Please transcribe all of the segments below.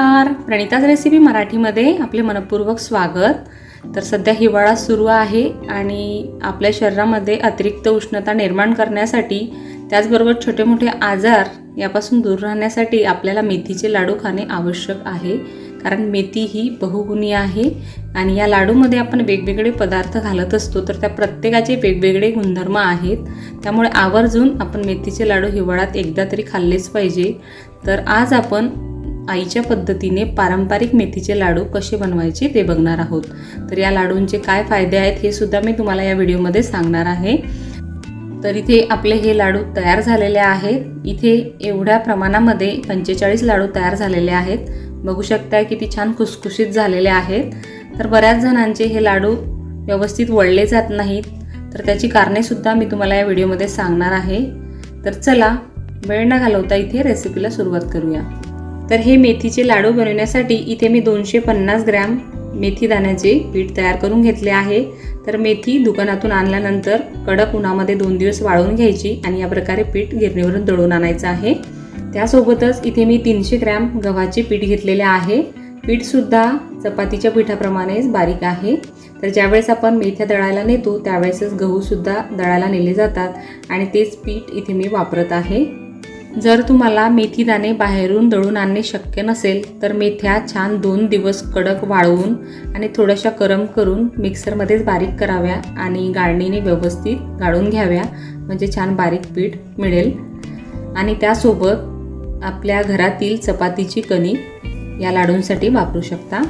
नमस्कार, प्रणिताज रेसिपी मराठीमध्ये आपले मनपूर्वक स्वागत। तर सध्या हिवाळा सुरू आहे आणि आपल्या शरीरामध्ये अतिरिक्त उष्णता निर्माण करण्यासाठी त्याचबरोबर छोटे मोठे आजार यापासून दूर राहण्यासाठी आपल्याला मेथीचे लाडू खाणे आवश्यक आहे। कारण मेथी ही बहुगुणी आहे आणि या लाडूमध्ये आपण वेगवेगळे पदार्थ घालत असतो, तर त्या प्रत्येकाचे वेगवेगळे गुणधर्म आहेत। त्यामुळे आवर्जून आपण मेथीचे लाडू हिवाळ्यात एकदा तरी खाल्लेच पाहिजे। तर आज आपण आईच्या पद्धतीने पारंपरिक मेथीचे लाडू कसे बनवायचे ते बघणार आहोत। तर या लाडूंचे काय फायदे आहेत हे सुद्धा मी तुम्हाला या व्हिडिओमध्ये सांगणार आहे। तर इथे आपले हे लाडू तयार झालेले आहेत। इथे एवढ्या प्रमाणामध्ये 45 लाडू तयार झालेले आहेत। बघू शकता किती छान खुसखुशीत झालेले आहेत। तर बऱ्याच जणांचे हे लाडू व्यवस्थित वळले जात नाहीत, तर त्याची कारणे सुद्धा मी तुम्हाला या व्हिडिओमध्ये सांगणार आहे। तर चला वेळ न घालवता इथे रेसिपीला सुरुवात करूया। तर हे मेथीचे लाडू बनवण्यासाठी इथे मी 250 ग्रॅम मेथी दाण्याचे पीठ तयार करून घेतले आहे। तर मेथी दुकानातून आणल्यानंतर कडक उन्हामध्ये 2 दिवस वाळवून घ्यायची आणि या प्रकारे पीठ गिरणीवरून दळून आणायचं आहे। त्यासोबतच इथे मी 300 ग्रॅम गव्हाचे पीठ घेतलेले आहे। पीठ सुद्धा चपातीच्या पिठाप्रमाणेच बारीक आहे। तर ज्यावेळेस आपण मेथ्या दळायला नेतो त्यावेळेसच गहू सुद्धा दळायला नेले जातात आणि तेच पीठ इथे मी वापरत आहे। जर तुम्हाला मेथी दाणे बाहेरून दळून आणणे शक्य नसेल तर मेथ्या छान 2 दिवस कडक वाळवून आणि थोड्याशा गरम करून मिक्सरमध्येच बारीक कराव्या आणि गाळणीने व्यवस्थित गाळून घ्याव्या, म्हणजे छान बारीक पीठ मिळेल। आणि त्यासोबत आपल्या घरातील चपातीची कणिक या लाडूंसाठी वापरू शकता।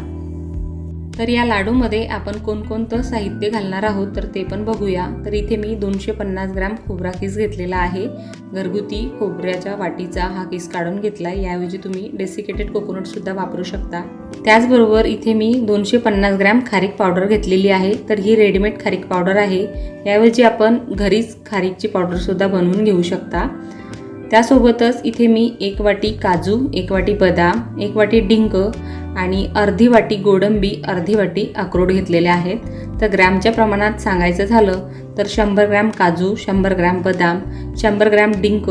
तर या लाडूमध्ये आपण कोणकोणतं साहित्य घालणार आहोत तर ते पण बघूया। तर इथे मी 250 ग्रॅम खोबरा किस घेतलेला आहे। घरगुती खोबऱ्याच्या वाटीचा हा किस काढून घेतला। याऐवजी तुम्ही डेसिकेटेड कोकोनट सुद्धा वापरू शकता। त्याचबरोबर इथे मी 250 ग्रॅम खारीक पावडर घेतलेली आहे। तर ही रेडीमेड खारीक पावडर आहे। याऐवजी आपण घरीच खारीकची पावडर सुद्धा बनवून घेऊ शकता। त्यासोबतच इथे मी 1 वाटी काजू, 1 वाटी बदाम, 1 वाटी डिंक आणि अर्धी वाटी गोडंबी, अर्धी वाटी अक्रोड घेतलेले आहेत। तर ग्रॅमच्या प्रमाणात सांगायचं झालं तर 100 ग्रॅम काजू, 100 ग्रॅम बदाम, 100 ग्रॅम डिंक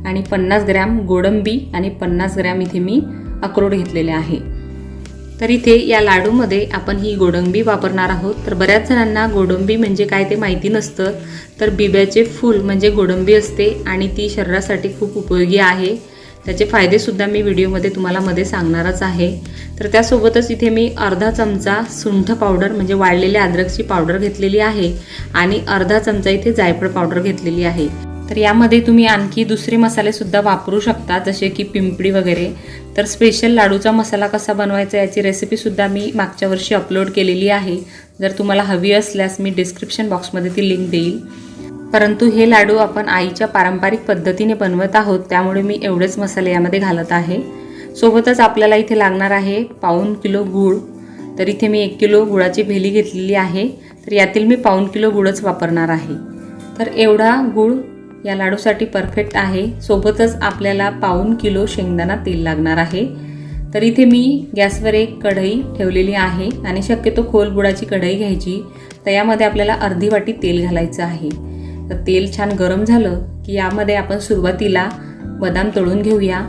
आणि 50 ग्रॅम गोडंबी आणि 50 ग्रॅम इथे मी अक्रोड घेतलेले आहे। तर इथे या लाडूमध्ये आपण ही गोडंबी वापरणार आहोत। तर बऱ्याच जणांना गोडंबी म्हणजे काय ते माहिती नसतं। तर बिब्याचे फूल म्हणजे गोडंबी असते आणि ती शरीरासाठी खूप उपयोगी आहे। त्याचे फायदे सुद्धा मी व्हिडिओमध्ये तुम्हाला सांगणारच आहे। तर त्यासोबतच इथे मी अर्धा चमचा सुंठ पावडर म्हणजे वाळलेल्या अद्रकची पावडर घेतलेली आहे आणि अर्धा चमचा इथे जायफळ पावडर घेतलेली आहे। तर यामध्ये तुम्ही आणखी दुसरे मसाले सुद्धा वापरू शकता, जसे की पिंपळी वगैरे। तर स्पेशल लाडूचा मसाला कसा बनवायचा याची रेसिपी सुद्धा मी मागच्या वर्षी अपलोड केलेली आहे। जर तुम्हाला हवी असल्यास मी डिस्क्रिप्शन बॉक्समध्ये ती लिंक देईल। परंतु हे लाडू आपण आईच्या पारंपरिक पद्धतीने बनवत आहोत, त्यामुळे मी एवढेच मसाले यामध्ये घालत आहे। सोबतच आपल्याला इथे लागणार आहे पाऊण किलो गूळ। तर इथे मी 1 किलो गुळाची भेली घेतलेली आहे। तर यातील मी पाऊण किलो गुळच वापरणार आहे। तर एवढा गूळ या लाडूसाठी परफेक्ट आहे। सोबतच आपल्याला पाऊण किलो शेंगदाणा तेल लागणार आहे। तर इथे मी गॅसवर एक कढई ठेवलेली आहे आणि शक्यतो खोल बुडाची कढई घ्यायची। तर यामध्ये आपल्याला अर्धी वाटी तेल घालायचं आहे। तर तेल छान गरम झालं की यामध्ये आपण सुरुवातीला बदाम तळून घेऊया।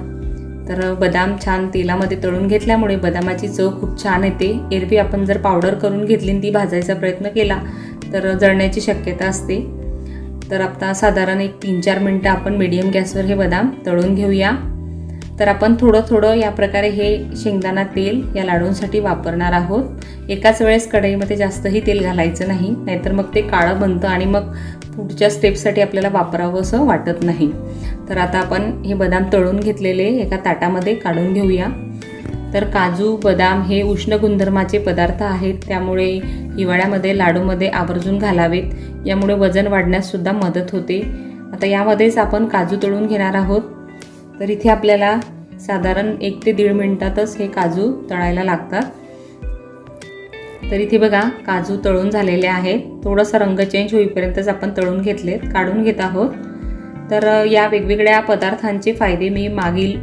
तर बदाम छान तेलामध्ये तळून घेतल्यामुळे बदामाची चव खूप छान येते। एरवी आपण जर पावडर करून घेतली आणि ती भाजायचा प्रयत्न केला तर जळण्याची शक्यता असते। तर आता साधारण एक 3-4 मिनिटं आपण मीडियम गॅसवर हे बदाम तळून घेऊया। तर आपण थोडं थोडं या प्रकारे हे शेंगदाणा तेल या लाडूंसाठी वापरणार आहोत। एकाच वेळेस कढईमध्ये जास्तही तेल घालायचं नाही, नाहीतर मग ते काळं बनतं आणि मग पुढच्या स्टेपसाठी आपल्याला वापरावं असं वाटत नाही। तर आता आपण हे बदाम तळून घेतलेले एका ताटामध्ये काढून घेऊया। तर काजू बदाम हे उष्ण गुणधर्माचे पदार्थ आहेत, त्यामुळे हिवाळ्यामध्ये लाडूमध्ये आवर्जून घालावेत। यामुळे वजन वाढण्यास सुद्धा मदत होते। आता यामध्येच आपण काजू तळून घेणार आहोत। तर इथे आपल्याला साधारण 1 ते 1.5 मिनिटातच हे काजू तळायला लागतात। तर इथे बघा काजू तळून झालेले आहेत। थोडासा रंग चेंज होईपर्यंतच आपण तळून घेतलेत, काढून घेत आहोत। तर या वेगवेगळ्या पदार्थांचे फायदे मी मागील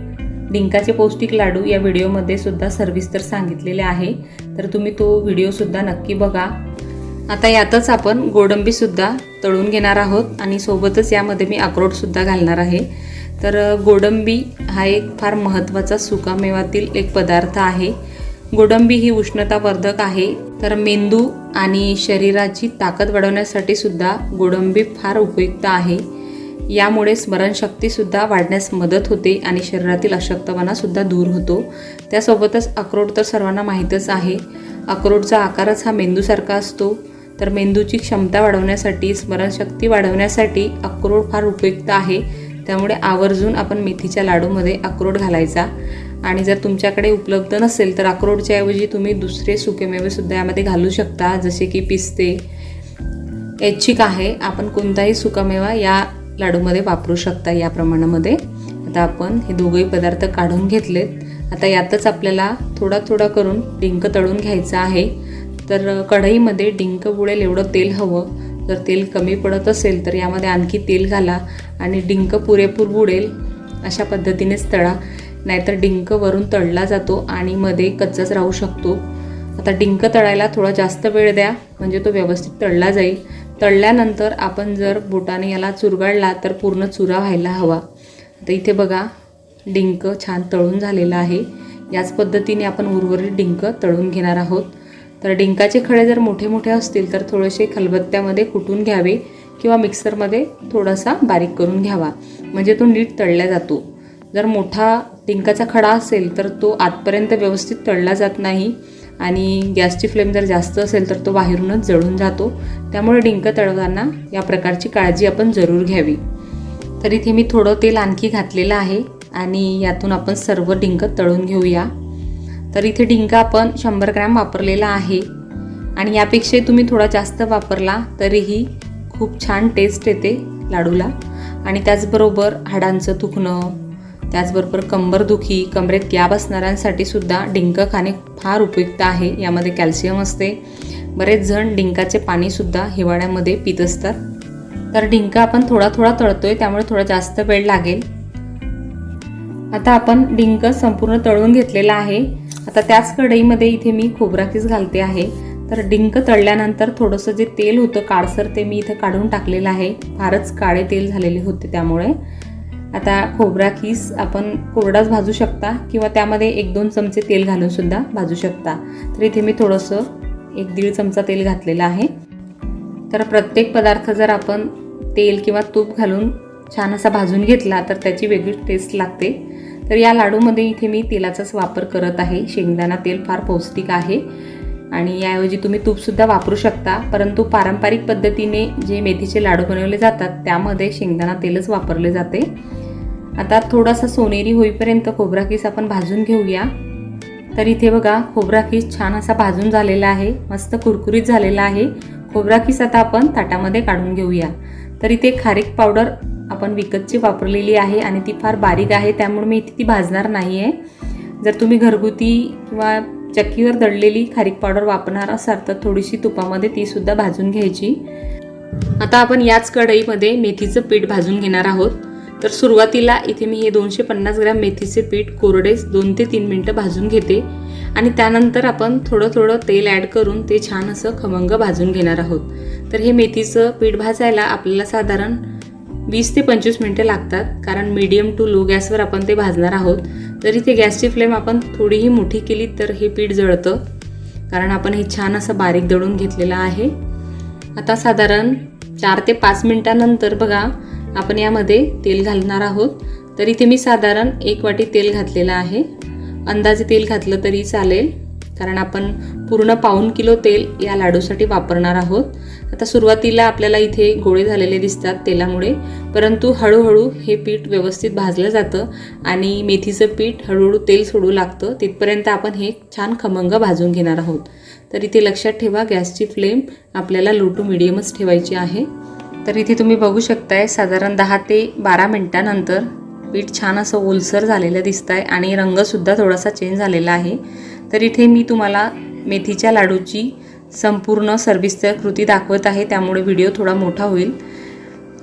डिंकाचे पौष्टिक लाडू या व्हिडिओमध्ये सुद्धा सविस्तर सांगितलेले आहे। तर तुम्ही तो व्हिडिओ सुद्धा नक्की बघा। आता यातच आपण गोडंबी सुद्धा तळून घेणार आहोत आणि सोबतच यामध्ये मी अक्रोड सुद्धा घालणार आहे। तर गोडंबी हा एक फार महत्त्वाचा सुकामेवातील एक पदार्थ आहे. गोडंबी ही उष्णतावर्धक आहे. तर मेंदू आणि शरीराची ताकद वाढवण्यासाठी सुद्धा गोडंबी फार उपयुक्त आहे. यामुळे स्मरणशक्तीसुद्धा वाढण्यास मदत होते आणि शरीरातील अशक्तपणासुद्धा दूर होतो. त्यासोबतच अक्रोड तर सर्वांना माहीतच आहे. अक्रोडचा आकारच हा मेंदूसारखा असतो. तर मेंदूची क्षमता वाढवण्यासाठी, स्मरणशक्ती वाढवण्यासाठी अक्रोड फार उपयुक्त आहे. त्यामुळे आवर्जून आपण मेथीच्या लाडूमध्ये अक्रोड घालायचा. आणि जर तुमच्याकडे उपलब्ध नसेल तर अक्रोडच्या ऐवजी तुम्ही दुसरे सुकेमेवेसुद्धा यामध्ये घालू शकता, जसे की पिस्ते, ऐच्छिक आहे. आपण कोणताही सुकामेवा या लाडूमध्ये वापरू शकता या प्रमाणामध्ये. आता आपण हे दोघंही पदार्थ काढून घेतलेत. आता यातच आपल्याला थोडा थोडा करून डिंक तळून घ्यायचा आहे. तर कढईमध्ये डिंक बुडेल एवढं तेल हवं. जर तेल कमी पडत असेल तर यामध्ये आणखी तेल घाला आणि डिंक पुरेपूर बुडेल अशा पद्धतीनेच तळा. नाहीतर डिंक वरून तळला जातो आणि मध्ये कच्चाच राहू शकतो. आता डिंक तळायला थोडा जास्त वेळ द्या, म्हणजे तो व्यवस्थित तळला जाईल. तळल्यानंतर आपण जर बोटाने याला चुरगाळला तर पूर्ण चुरा व्हायला हवा. आता इथे बघा डिंक छान तळून झालेला आहे. याच पद्धतीने आपण उर्वरित डिंक तळून घेणार आहोत. तर डिंकाचे खडे जर मोठे मोठे असतील तर थोडेसे खलबत्त्यामध्ये कुटून घ्यावे किंवा मिक्सरमध्ये थोडासा बारीक करून घ्यावा, म्हणजे तो नीट तळला जातो. जर मोठा डिंकाचा खडा असेल तर तो आतपर्यंत व्यवस्थित तळला जात नाही आणि गॅसची फ्लेम जर जास्त असेल तर तो बाहेरूनच जळून जातो. त्यामुळे डिंक तळताना या प्रकारची काळजी आपण जरूर घ्यावी. तर इथे मी थोडं तेल आणखी घातलेलं आहे आणि यातून आपण सर्व डिंक तळून घेऊया. तर इथे डिंक आपण 100 ग्रॅम वापरलेला आहे आणि यापेक्षाही तुम्ही थोडा जास्त वापरला तरीही खूप छान टेस्ट येते लाडूला. आणि त्याचबरोबर हाडांचं दुखणं, त्याचबरोबर कंबरदुखी, कमरेत गॅप असणाऱ्यांसाठी सुद्धा डिंक खाणे फार उपयुक्त आहे. यामध्ये कॅल्शियम असते. बरेच जण डिंकाचे पाणीसुद्धा हिवाळ्यामध्ये पित असतात. तर डिंक आपण थोडा थोडा तळतोय, त्यामुळे थोडा जास्त वेळ लागेल. आता आपण डिंक संपूर्ण तळून घेतलेला आहे. आता त्याच कढईमध्ये इथे मी खोबरा खीस घालते आहे. तर डिंक तळल्यानंतर थोडंसं जे तेल होतं काळसर ते मी इथे काढून टाकलेलं आहे. फारच काळे तेल झालेले होते त्यामुळे. आता खोबरा खीस आपण कोरडाच भाजू शकता किंवा त्यामध्ये 1-2 चमचे तेल घालून सुद्धा भाजू शकता. तर इथे मी थोडंसं 1-1.5 चमचा तेल घातलेलं आहे. तर प्रत्येक पदार्थ जर आपण तेल किंवा तूप घालून छान असा भाजून घेतला तर त्याची वेगळी टेस्ट लागते. तर या लाडूमध्ये इथे मी तेलाचाच वापर करत आहे. शेंगदाणा तेल फार पौष्टिक आहे आणि याऐवजी तुम्ही तूपसुद्धा वापरू शकता. परंतु पारंपरिक पद्धतीने जे मेथीचे लाडू बनवले जातात त्यामध्ये शेंगदाणा तेलच वापरले जाते. आता थोडासा सोनेरी होईपर्यंत खोबरा खीस आपण भाजून घेऊया. तर इथे बघा खोबरा खीस छान असा भाजून झालेला आहे, मस्त कुरकुरीत झालेला आहे. खोबरा खीस आता आपण ताटामध्ये काढून घेऊया. तर इथे खारीक पावडर आपण विकतची वापरलेली आहे आणि ती फार बारीक आहे, त्यामुळे मी इथे ती भाजणार नाही आहे. जर तुम्ही घरगुती किंवा चक्कीवर दळलेली खारीक पावडर वापरणार असाल तर थोडीशी तुपामध्ये तीसुद्धा भाजून घ्यायची. आता आपण याच कढईमध्ये मेथीचं पीठ भाजून घेणार आहोत. तर सुरुवातीला इथे मी हे 250 ग्रॅम मेथीचे पीठ कोरडे 2 ते 3 मिनटं भाजून घेते आणि त्यानंतर आपण थोडं थोडं तेल ॲड करून ते छान असं खमंग भाजून घेणार आहोत. तर हे मेथीचं पीठ भाजायला आपल्याला साधारण 20 ते 25 मिनटं लागतात, कारण मीडियम टू लो गॅसवर आपण ते भाजणार आहोत. जर इथे गॅसची फ्लेम आपण थोडीही मोठी केली तर हे पीठ जळतं, कारण आपण हे छान असं बारीक दळून घेतलेलं आहे. आता साधारण 4 ते 5 मिनटानंतर बघा आपण यामध्ये तेल घालणार आहोत. तर इथे मी साधारण 1 वाटी तेल घातलेलं आहे. अंदाजे तेल घातलं तरी चालेल, कारण आपण पूर्ण 1.25 किलो तेल या लाडूसाठी वापरणार आहोत. आता सुरुवातीला आपल्याला इथे गोळे झालेले दिसतात तेलामुळे, परंतु हळूहळू हे पीठ व्यवस्थित भाजलं जातं आणि मेथीचं पीठ हळूहळू तेल सोडू लागतं. तिथपर्यंत आपण हे छान खमंग भाजून घेणार आहोत. तर इथे लक्षात ठेवा गॅसची फ्लेम आपल्याला लो टू मिडियमच ठेवायची आहे. तर इथे तुम्ही बघू शकताय साधारण 10 ते 12 मिनटानंतर पीठ छान असं ओलसर झालेलं दिसत आहे आणि रंगसुद्धा थोडासा चेंज झालेला आहे. तर इथे मी तुम्हाला मेथीच्या लाडूची संपूर्ण सर्विसची कृती दाखवत आहे, त्यामुळे व्हिडिओ थोडा मोठा होईल.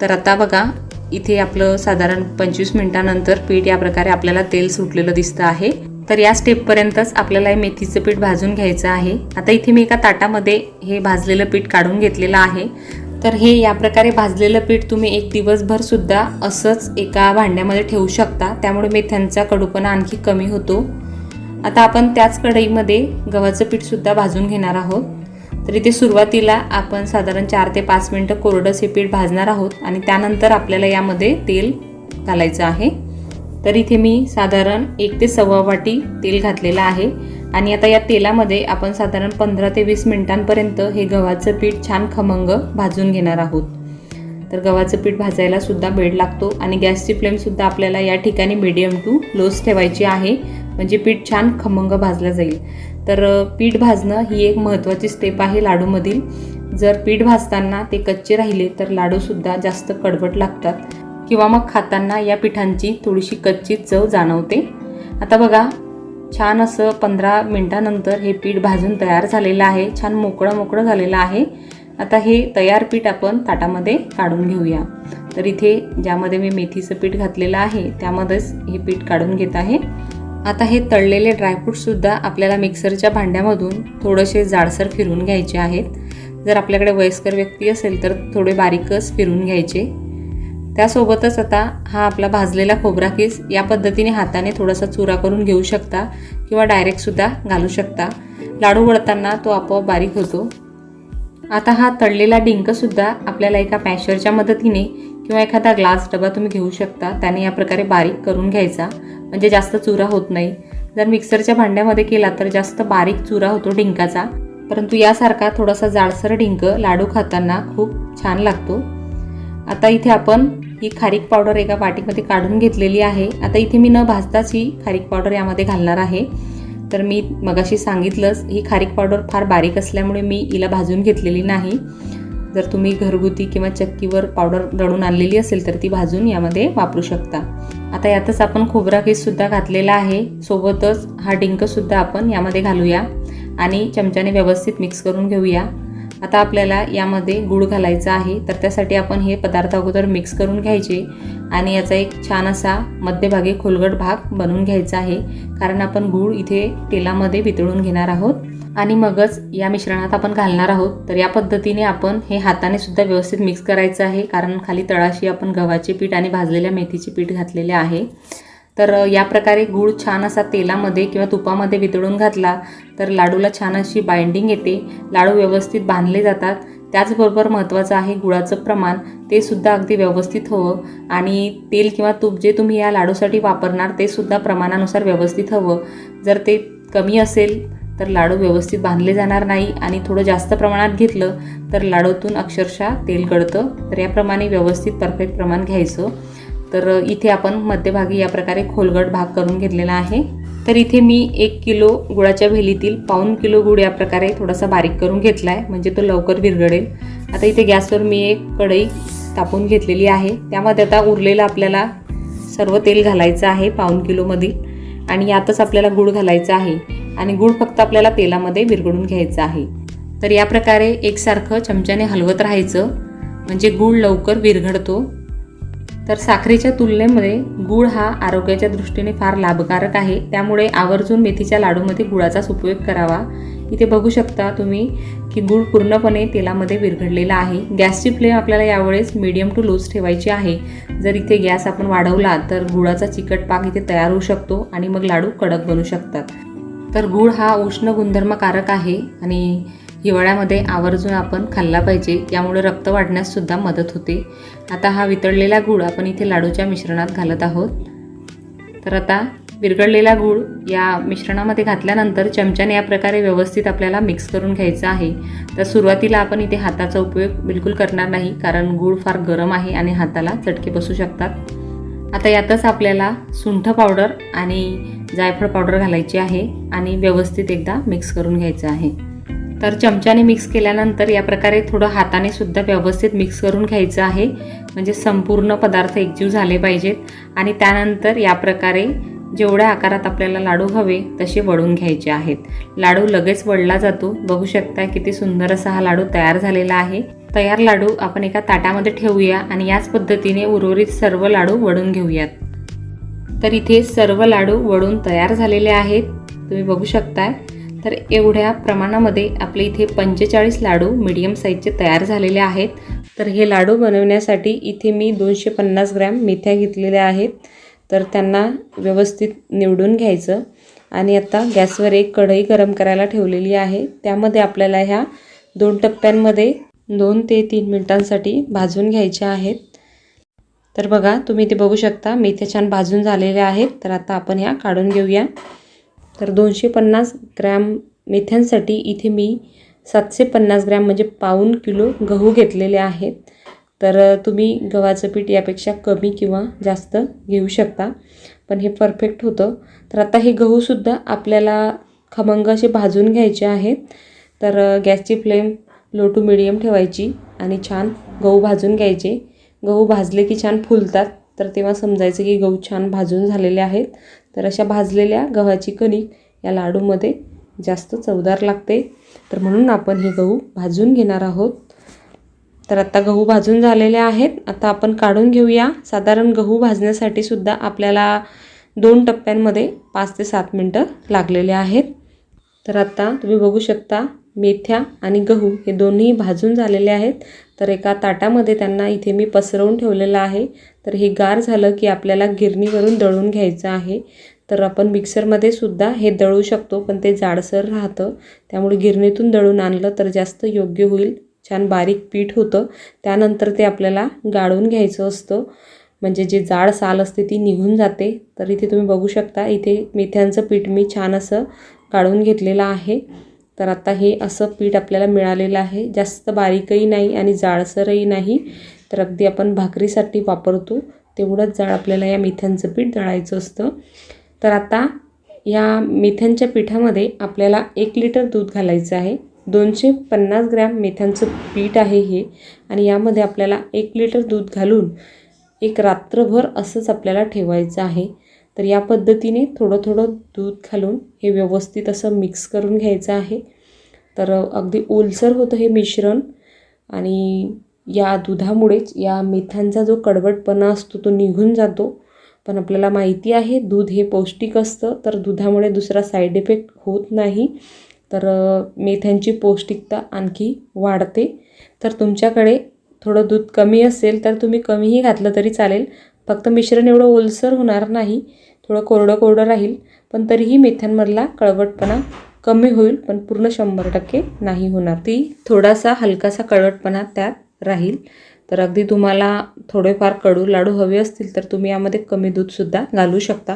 तर आता बघा इथे आपलं साधारण 25 मिनटानंतर पीठ या प्रकारे आपल्याला तेल सुटलेलं दिसतं आहे. तर या स्टेपपर्यंतच आपल्याला हे मेथीचं पीठ भाजून घ्यायचं आहे. आता इथे मी एका ताटामध्ये हे भाजलेलं पीठ काढून घेतलेलं आहे. तर हे या प्रकारे भाजलेलं पीठ तुम्ही एक दिवसभर सुद्धा असंच एका भांड्यामध्ये ठेवू शकता, त्यामुळे मेथ्यांचा कडूपणा आणखी कमी होतो. आता आपण त्याच कढईमध्ये गव्हाचं पीठ सुद्धा भाजून घेणार आहोत. तर इथे सुरुवातीला आपण साधारण 4 ते 5 मिनिटं कोरडंच हे पीठ भाजणार आहोत आणि त्यानंतर आपल्याला यामध्ये तेल घालायचं आहे. तर इथे मी साधारण 1 ते सव्वा वाटी तेल घातलेलं आहे आणि आता या तेलामध्ये आपण साधारण 15 ते 20 मिनिटांपर्यंत हे गव्हाचं पीठ छान खमंग भाजून घेणार आहोत. तर गव्हाचं पीठ भाजायला सुद्धा वेळ लागतो आणि गॅसची फ्लेमसुद्धा आपल्याला या ठिकाणी मीडियम टू लोच ठेवायची आहे, म्हणजे पीठ छान खमंग भाजलं जाईल. तर पीठ भाजणं ही एक महत्त्वाची स्टेप आहे लाडूमधील. जर पीठ भाजताना ते कच्चे राहिले तर लाडूसुद्धा जास्त कडवट लागतात किंवा मग खाताना या पिठांची थोडीशी कच्ची चव जाणवते. आता बघा, छान असं 15 मिनिटानंतर हे पीठ भाजून तयार झालेलं आहे, छान मोकळं झालेलं आहे. आता हे तयार पीठ आपण ताटामध्ये काढून घेऊया. तर इथे ज्यामध्ये मी मेथीचं पीठ घातलेलं आहे त्यामध्येच हे पीठ काढून घेत आहे. आता हे तळलेले ड्रायफ्रूटसुद्धा आपल्याला मिक्सरच्या भांड्यामधून थोडेसे जाडसर फिरवून घ्यायचे आहेत. जर आपल्याकडे वयस्कर व्यक्ती असेल तर थोडे बारीकच फिरवून घ्यायचे. त्यासोबतच आता हा आपला भाजलेला खोबरा किस या पद्धतीने हाताने थोडासा चुरा करून घेऊ शकता किंवा डायरेक्टसुद्धा घालू शकता. लाडू वळताना तो आपोआप बारीक होतो. आता हा तळलेला डिंकसुद्धा आपल्याला एका मॅशरच्या मदतीने किंवा एखादा ग्लास डबा तुम्ही घेऊ शकता, त्याने या प्रकारे बारीक करून घ्यायचा, म्हणजे जास्त चुरा होत नाही. जर मिक्सरच्या भांड्यामध्ये केला तर जास्त बारीक चुरा होतो डिंकाचा, परंतु यासारखा थोडासा जाडसर डिंक लाडू खाताना खूप छान लागतो. आता इथे आपण ही खारीक पावडर एका वाटीमध्ये काढून घेतलेली आहे. आता इथे मी न भाजताच ही खारीक पावडर यामध्ये घालणार आहे. तर मी मगाशी सांगितलंच, ही खारीक पावडर फार बारीक असल्यामुळे मी हिला भाजून घेतलेली नाही. जर तुम्ही घरगुती किंवा चक्कीवर पावडर दळून आणलेली असेल तर ती भाजून यामध्ये वापरू शकता. आता यातच आपण खोबरा किससुद्धा घातलेला आहे, सोबतच हा डिंकसुद्धा आपण यामध्ये घालूया आणि चमच्याने व्यवस्थित मिक्स करून घेऊया. आता आपल्याला यामध्ये गूळ घालायचा आहे. तर त्यासाठी आपण हे पदार्थ अगोदर मिक्स करून घ्यायचे आणि याचा एक छान असा मध्यभागी खोलगट भाग बनवून घ्यायचा आहे, कारण आपण गूळ इथे तेलामध्ये वितळून घेणार आहोत आणि मगच या मिश्रणात आपण घालणार आहोत. तर या पद्धतीने आपण हे हाताने सुद्धा व्यवस्थित मिक्स करायचं आहे, कारण खाली तळाशी आपण गव्हाचे पीठ आणि भाजलेल्या मेथीचे पीठ घातलेले आहे. तर या प्रकारे गूळ छान असा तेलामध्ये किंवा तुपामध्ये वितळून घातला तर लाडूला छान अशी बाइंडिंग येते, लाडू व्यवस्थित बांधले जातात. त्याचबरोबर महत्त्वाचं आहे गुळाचं प्रमाण, ते सुद्धा अगदी व्यवस्थित हवं आणि तेल किंवा तूप जे तुम्ही या लाडूसाठी वापरणार ते सुद्धा प्रमाणानुसार व्यवस्थित हवं. जर ते कमी असेल तर लाडू व्यवस्थित बांधले जाणार नाही आणि थोडं जास्त प्रमाणात घेतलं तर लाडूतून अक्षरशः तेल गळतं. तर याप्रमाणे व्यवस्थित परफेक्ट प्रमाण घ्यायचं. तर इथे आपण मध्यभागी या प्रकारे खोलगट भाग करून घेतलेला आहे. तर इथे मी 1 किलो गुळाच्या भेलीतील 1.25 किलो गुळ या प्रकारे थोडासा बारीक करून घेतला आहे, म्हणजे तो लवकर विरघळेल. आता इथे गॅसवर मी एक कढई तापून घेतलेली आहे. त्यामध्ये आता उरलेलं आपल्याला सर्व तेल घालायचं आहे 1.25 किलोमधील आणि यातच आपल्याला गूळ घालायचा आहे आणि गूळ फक्त आपल्याला तेलामध्ये विरघळून घ्यायचं आहे. तर या प्रकारे एकसारखं चमच्याने हलवत राहायचं, म्हणजे गूळ लवकर विरघळतो. तर साखरेच्या तुलनेमध्ये गूळ हा आरोग्याच्या दृष्टीने फार लाभकारक आहे, त्यामुळे आवर्जून मेथीच्या लाडूमध्ये गुळाचाच उपयोग करावा. इथे बघू शकता तुम्ही की गूळ पूर्णपणे तेलामध्ये विरघळलेला आहे. गॅसची फ्लेम आपल्याला यावेळेस मीडियम टू लोच ठेवायची आहे. जर इथे गॅस आपण वाढवला तर गुळाचा चिकट पाक इथे तयार होऊ शकतो आणि मग लाडू कडक बनू शकतात. तर गूळ हा उष्ण गुणधर्मकारक आहे आणि हिवाळ्यामध्ये आवर्जून आपण खाल्ला पाहिजे, यामुळे रक्त वाढण्यास सुद्धा मदत होते. आता हा वितळलेला गूळ आपण इथे लाडूच्या मिश्रणात घालत आहोत. तर आता विरघळलेला गूळ या मिश्रणामध्ये घातल्यानंतर चमच्याने या प्रकारे व्यवस्थित आपल्याला मिक्स करून घ्यायचं आहे. तर सुरुवातीला आपण इथे हाताचा उपयोग बिलकुल करणार नाही, कारण गूळ फार गरम आहे आणि हाताला चटके बसू शकतात. आता यातच आपल्याला सुंठ पावडर आणि जायफळ पावडर घालायची आहे आणि व्यवस्थित एकदा मिक्स करून घ्यायचं आहे. तर चमच्याने मिक्स केल्यानंतर या प्रकारे थोडं हाताने सुद्धा व्यवस्थित मिक्स करून घ्यायचं आहे, म्हणजे संपूर्ण पदार्थ एकजीव झाले पाहिजेत. आणि त्यानंतर या प्रकारे जेवढ्या आकारात आपल्याला लाडू हवे तसे वळून घ्यायचे आहेत. लाडू लगेच वळला जातो. बघू शकता किती सुंदर असा हा लाडू तयार झालेला आहे. तयार लाडू आपण एका ताटामध्ये ठेवूया आणि याच पद्धतीने उर्वरित सर्व लाडू वळून घेऊयात. तर इथे सर्व लाडू वळून तयार झालेले आहेत, तुम्ही बघू शकताय. तर एवढ्या प्रमाणामध्ये आपले इथे 45 लाडू मीडियम साईजचे तयार झालेले आहेत. तर हे लाडू बनवण्यासाठी इथे मी 250 ग्रॅम मेथ्या घेतलेल्या आहेत. तर त्यांना व्यवस्थित निवडून घ्यायचं आणि आता गॅसवर एक कढई गरम करायला ठेवलेली आहे. त्यामध्ये आपल्याला ह्या 2 टप्प्यांमध्ये 2 ते 3 मिनिटांसाठी भाजून घ्यायच्या आहेत. तर बघा, तुम्ही ते बघू शकता मेथ्या छान भाजून झालेल्या आहेत. तर आता आपण ह्या काढून घेऊया. तर 250 ग्रॅम मेथ्यांसाठी इथे मी 750 ग्रॅम म्हणजे पाऊण किलो गहू घेतलेले आहेत. तर तुम्ही गव्हाचं पीठ यापेक्षा कमी किंवा जास्त घेऊ शकता, पण हे परफेक्ट होतं. तर आता हे गहूसुद्धा आपल्याला खमंग असे भाजून घ्यायचे आहेत. तर गॅसची फ्लेम लो टू मिडियम ठेवायची आणि छान गहू भाजून घ्यायचे. गहू भाजले की छान फुलतात, तर तेव्हा समजायचं की गहू छान भाजून झालेले आहेत. तर अशा भाजलेल्या गव्हाची कणिक या लाडूमध्ये जास्त चवदार लागते. तर म्हणून आपण हे गहू भाजून घेणार आहोत. तर आता गहू भाजून झालेले आहेत. आता आपण काढून घेऊया. साधारण गहू भाजण्यासाठी सुद्धा आपल्याला 2 टप्प्यांमध्ये 5 ते 7 मिनटं लागलेले आहेत. तर आता तुम्ही बघू शकता मेथ्या आणि गहू हे दोन्ही भाजून झालेले आहेत. तर एका ताटामध्ये त्यांना इथे मी पसरवून ठेवलेलं आहे. तर हे गार झालं की आपल्याला गिरणीवरून दळून घ्यायचं आहे. तर आपण मिक्सरमध्ये सुद्धा हे दळू शकतो, पण ते जाडसर राहतं. त्यामुळे गिरणीतून दळून आणलं तर जास्त योग्य होईल. छान बारीक पीठ होतं. त्यानंतर ते आपल्याला गाळून घ्यायचं असतं, म्हणजे जे जाड साल असते ती निघून जाते. तर इथे तुम्ही बघू शकता इथे मेथ्यांचं पीठ मी छान असं गाळून घेतलेलं आहे. तर आता हे असं पीठ आपल्याला मिळालेलं आहे. जास्त बारीकही नाही आणि जाडसरही नाही. तर अगदी आपण भाकरीसाठी वापरतो तेवढंच जाड आपल्याला या मेथ्यांचं पीठ दळायचं असतं. तर आता या मेथ्यांच्या पिठामध्ये आपल्याला 1 लिटर दूध घालायचं आहे. 250 ग्रॅम मेथ्यांचं पीठ आहे हे, आणि यामध्ये आपल्याला 1 लिटर दूध घालून एक रात्रभर असंच आपल्याला ठेवायचं आहे. तर या पद्धतीने थोडं थोडं दूध घालून हे व्यवस्थित असं मिक्स करून घ्यायचं आहे. तर अगदी ओलसर होतं हे मिश्रण, आणि या दुधामुळेच या मेथ्यांचा जो कडवटपणा असतो तो निघून जातो. पण आपल्याला माहिती आहे दूध हे पौष्टिक असतं, तर दुधामुळे दुसरा साईड इफेक्ट होत नाही. तर मेथ्यांची पौष्टिकता आणखी वाढते. तर तुमच्याकडे थोडं दूध कमी असेल तर तुम्ही कमीही घातलं तरी चालेल. फक्त मिश्रण एवढं ओलसर होणार नाही, थोडं कोरडं कोरडं राहील, पण तरीही मेथ्यांमधला कडवटपणा कमी होईल, पण पूर्ण 100% नाही होणार. ती थोडासा हलकासा कडवटपणा त्यात राहील. तर अगदी तुम्हाला थोडेफार कडू लाडू हवे असतील तर तुम्ही यामध्ये कमी दूधसुद्धा घालू शकता,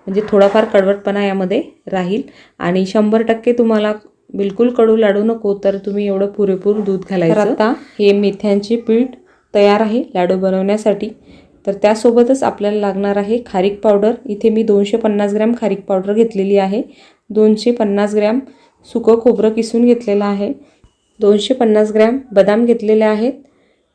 म्हणजे थोडाफार कडवटपणा यामध्ये राहील. आणि 100% तुम्हाला बिलकुल कडू लाडू नको तर तुम्ही एवढं पुरेपूर दूध घालायचं. तर आता हे मेथ्यांचे पीठ तयार आहे लाडू बनवण्यासाठी. तर त्यासोबतच आपल्याला लागणार आहे खारीक पावडर. इथे मी 250 ग्रॅम खारीक पावडर घेतलेली आहे. 250 ग्रॅम सुकं खोबरं किसून घेतलेलं आहे. 250 ग्रॅम बदाम घेतलेले आहेत